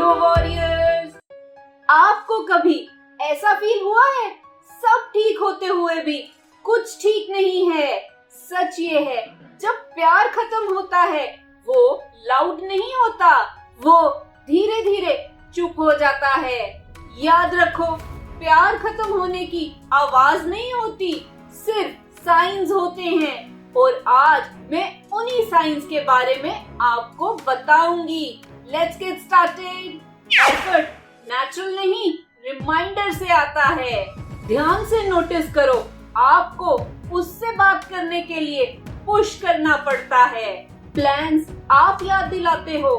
Hello warriors. आपको कभी ऐसा फील हुआ है सब ठीक होते हुए भी कुछ ठीक नहीं है? सच ये है, जब प्यार खत्म होता है वो लाउड नहीं होता, वो धीरे धीरे चुप हो जाता है। याद रखो, प्यार खत्म होने की आवाज नहीं होती, सिर्फ साइंस होते हैं। और आज मैं उन्हीं साइंस के बारे में आपको बताऊंगी। Let's get started. Effort natural नहीं, रिमाइंडर से आता है। ध्यान से नोटिस करो, आपको उससे बात करने के लिए पुश करना पड़ता है। प्लान्स आप याद दिलाते हो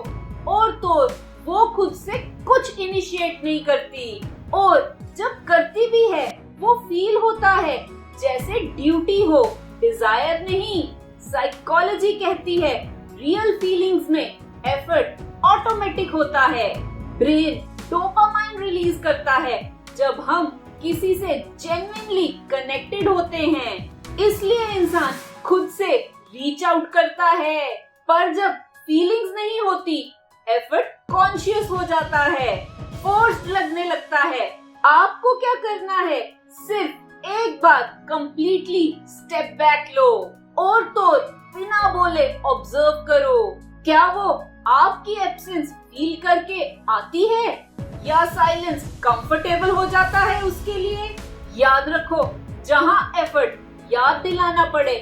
और तो वो खुद से कुछ इनिशिएट नहीं करती, और जब करती भी है वो फील होता है जैसे ड्यूटी हो, डिजायर नहीं। साइकोलॉजी कहती है रियल फीलिंग्स में एफर्ट ऑटोमेटिक होता है। ब्रेन डोपामाइन रिलीज करता है जब हम किसी से जेन्युइनली कनेक्टेड होते हैं, इसलिए इंसान खुद से रीच आउट करता है। पर जब फीलिंग्स नहीं होती, एफर्ट कॉन्शियस हो जाता है, फोर्स्ड लगने लगता है। आपको क्या करना है, सिर्फ एक बार कंप्लीटली स्टेप बैक लो और तो बिना बोले ऑब्जर्व करो। क्या वो आपकी एब्सेंस फील करके आती है या साइलेंस कंफर्टेबल हो जाता है उसके लिए? याद रखो, जहाँ एफर्ट याद दिलाना पड़े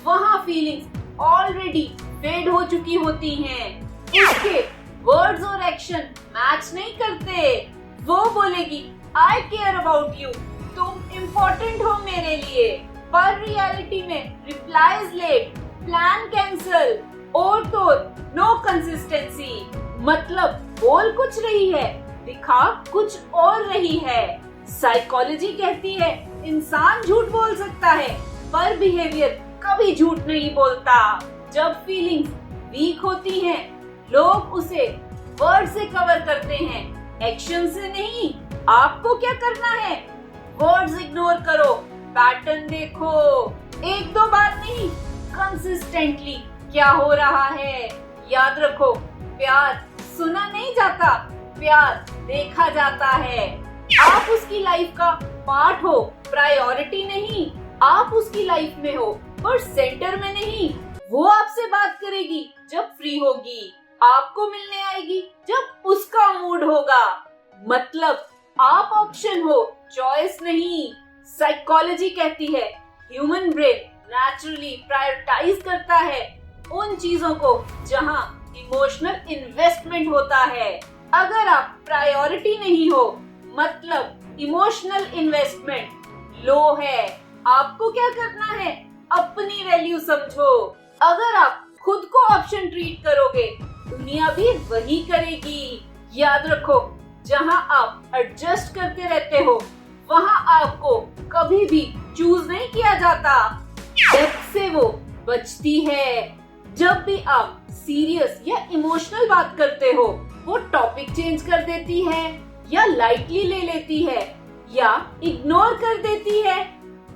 वहाँ फीलिंग्स ऑलरेडी फेड हो चुकी होती हैं। उसके वर्ड्स और एक्शन मैच नहीं करते। वो बोलेगी आई केयर अबाउट यू, तुम इम्पोर्टेंट हो मेरे लिए, पर रियलिटी में रिप्लाईज लेट, प्लान कैंसल और तो नो कंसिस्टेंसी। मतलब बोल कुछ रही है, दिखा कुछ और रही है। साइकोलॉजी कहती है इंसान झूठ बोल सकता है पर बिहेवियर कभी झूठ नहीं बोलता। जब फीलिंग्स वीक होती हैं, लोग उसे वर्ड से कवर करते हैं, एक्शन से नहीं। आपको क्या करना है, वर्ड्स इग्नोर करो, पैटर्न देखो, एक दो बार नहीं, कंसिस्टेंटली क्या हो रहा है। याद रखो, प्यार सुना नहीं जाता, प्यार देखा जाता है। आप उसकी लाइफ का पार्ट हो, प्रायोरिटी नहीं। आप उसकी लाइफ में हो पर सेंटर में नहीं। वो आपसे बात करेगी जब फ्री होगी, आपको मिलने आएगी जब उसका मूड होगा। मतलब आप ऑप्शन हो, चॉइस नहीं। साइकोलॉजी कहती है ह्यूमन ब्रेन नेचुरली प्रायोरिटाइज करता है उन चीजों को जहां इमोशनल इन्वेस्टमेंट होता है। अगर आप प्रायोरिटी नहीं हो, मतलब इमोशनल इन्वेस्टमेंट लो है। आपको क्या करना है, अपनी वैल्यू समझो। अगर आप खुद को ऑप्शन ट्रीट करोगे, दुनिया भी वही करेगी। याद रखो, जहां आप एडजस्ट करते रहते हो वहां आपको कभी भी चूज नहीं किया जाता। डेप्थ से वो बचती है। जब भी आप सीरियस या इमोशनल बात करते हो, वो टॉपिक चेंज कर देती है या लाइटली ले लेती है या इग्नोर कर देती है।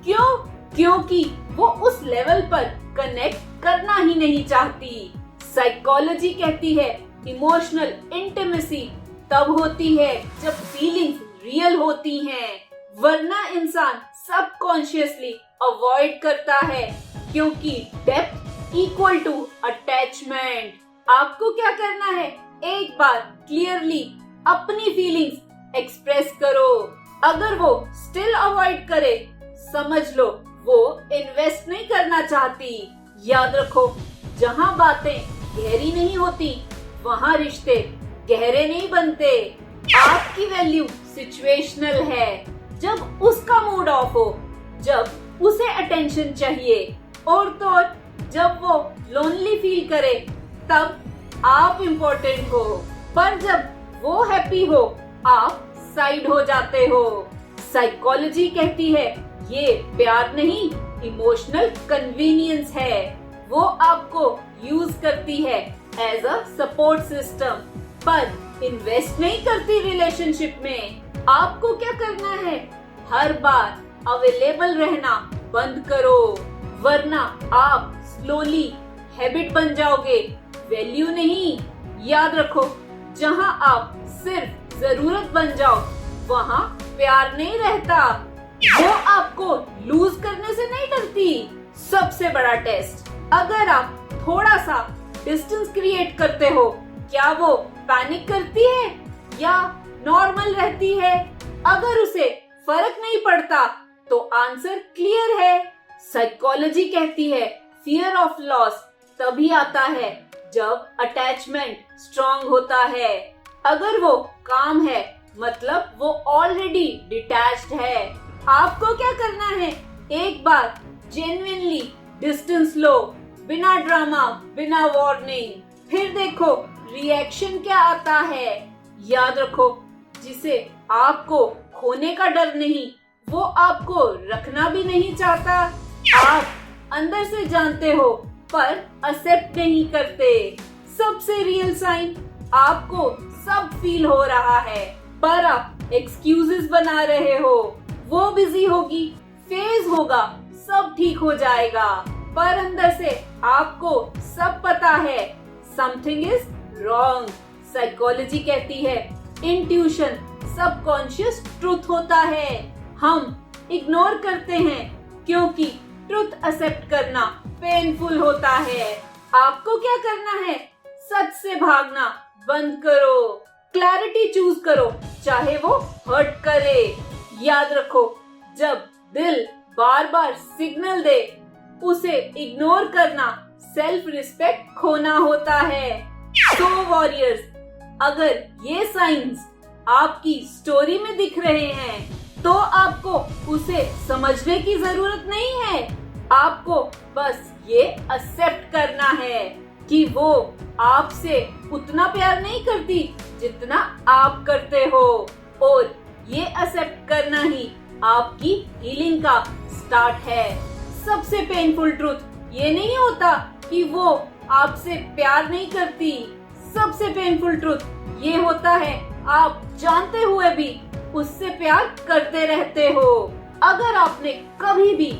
क्यों? क्योंकि वो उस लेवल पर कनेक्ट करना ही नहीं चाहती। साइकोलॉजी कहती है इमोशनल इंटीमेसी तब होती है जब फीलिंग्स रियल होती हैं, वरना इंसान सबकॉन्शियसली अवॉइड करता है, क्योंकि डेप्थ इक्वल टू अटैचमेंट। आपको क्या करना है, एक बार क्लियरली अपनी फीलिंग्स एक्सप्रेस करो। अगर वो स्टिल अवॉइड करे, समझ लो वो इन्वेस्ट नहीं करना चाहती। याद रखो, जहाँ बातें गहरी नहीं होती वहाँ रिश्ते गहरे नहीं बनते। आपकी वैल्यू सिचुएशनल है। जब उसका मूड ऑफ हो, जब उसे अटेंशन चाहिए और तो जब वो लोनली फील करे, तब आप इम्पोर्टेंट हो। पर जब वो हैप्पी हो, आप साइड हो जाते हो। साइकोलॉजी कहती है ये प्यार नहीं, इमोशनल कन्वीनियंस है। वो आपको यूज करती है एज अ सपोर्ट सिस्टम, पर इन्वेस्ट नहीं करती रिलेशनशिप में। आपको क्या करना है, हर बार अवेलेबल रहना बंद करो, वरना आप स्लोली हैबिट बन जाओगे, वैल्यू नहीं। याद रखो, जहां आप सिर्फ जरूरत बन जाओ, वहाँ प्यार नहीं रहता। वो आपको लूज करने से नहीं डरती। सबसे बड़ा टेस्ट, अगर आप थोड़ा सा डिस्टेंस क्रिएट करते हो, क्या वो पैनिक करती है या नॉर्मल रहती है? अगर उसे फर्क नहीं पड़ता तो आंसर क्लियर है। साइकोलॉजी कहती है फियर ऑफ लॉस तभी आता है जब अटैचमेंट स्ट्रॉन्ग होता है। अगर वो काम है मतलब वो ऑलरेडी डिटैच्ड है। आपको क्या करना है, एक बार जेन्युइनली डिस्टेंस लो, बिना ड्रामा, बिना वार्निंग, फिर देखो रिएक्शन क्या आता है। याद रखो, जिसे आपको खोने का डर नहीं, वो आपको रखना भी नहीं चाहता। आप अंदर से जानते हो पर एक्सेप्ट नहीं करते। सबसे रियल साइन, आपको सब फील हो रहा है पर आप एक्सक्यूजेस बना रहे हो। वो बिजी होगी, फेज होगा, सब ठीक हो जाएगा, पर अंदर से आपको सब पता है समथिंग इज रॉन्ग। साइकोलॉजी कहती है इंट्यूशन सबकॉन्शियस ट्रूथ होता है। हम इग्नोर करते हैं क्योंकि ट्रूथ एक्सेप्ट करना पेनफुल होता है। आपको क्या करना है, सच से भागना बंद करो, क्लैरिटी चूज करो, चाहे वो हर्ट करे। याद रखो, जब दिल बार बार सिग्नल दे, उसे इग्नोर करना सेल्फ रिस्पेक्ट खोना होता है। तो वॉरियर्स, अगर ये साइंस आपकी स्टोरी में दिख रहे हैं तो आपको उसे समझने की जरूरत नहीं है। आपको बस ये एक्सेप्ट करना है कि वो आपसे उतना प्यार नहीं करती जितना आप करते हो, और ये एक्सेप्ट करना ही आपकी हीलिंग का स्टार्ट है। सबसे पेनफुल ट्रूथ ये नहीं होता कि वो आपसे प्यार नहीं करती। सबसे पेनफुल ट्रूथ ये होता है आप जानते हुए भी उससे प्यार करते रहते हो। अगर आपने कभी भी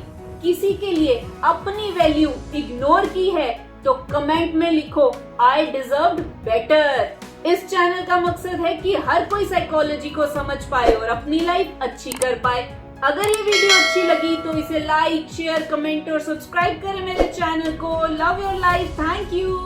किसी के लिए अपनी वैल्यू इग्नोर की है तो कमेंट में लिखो आई डिजर्व्ड बेटर। इस चैनल का मकसद है कि हर कोई साइकोलॉजी को समझ पाए और अपनी लाइफ अच्छी कर पाए। अगर ये वीडियो अच्छी लगी तो इसे लाइक, शेयर, कमेंट और सब्सक्राइब करें मेरे चैनल को। Love your life, thank you.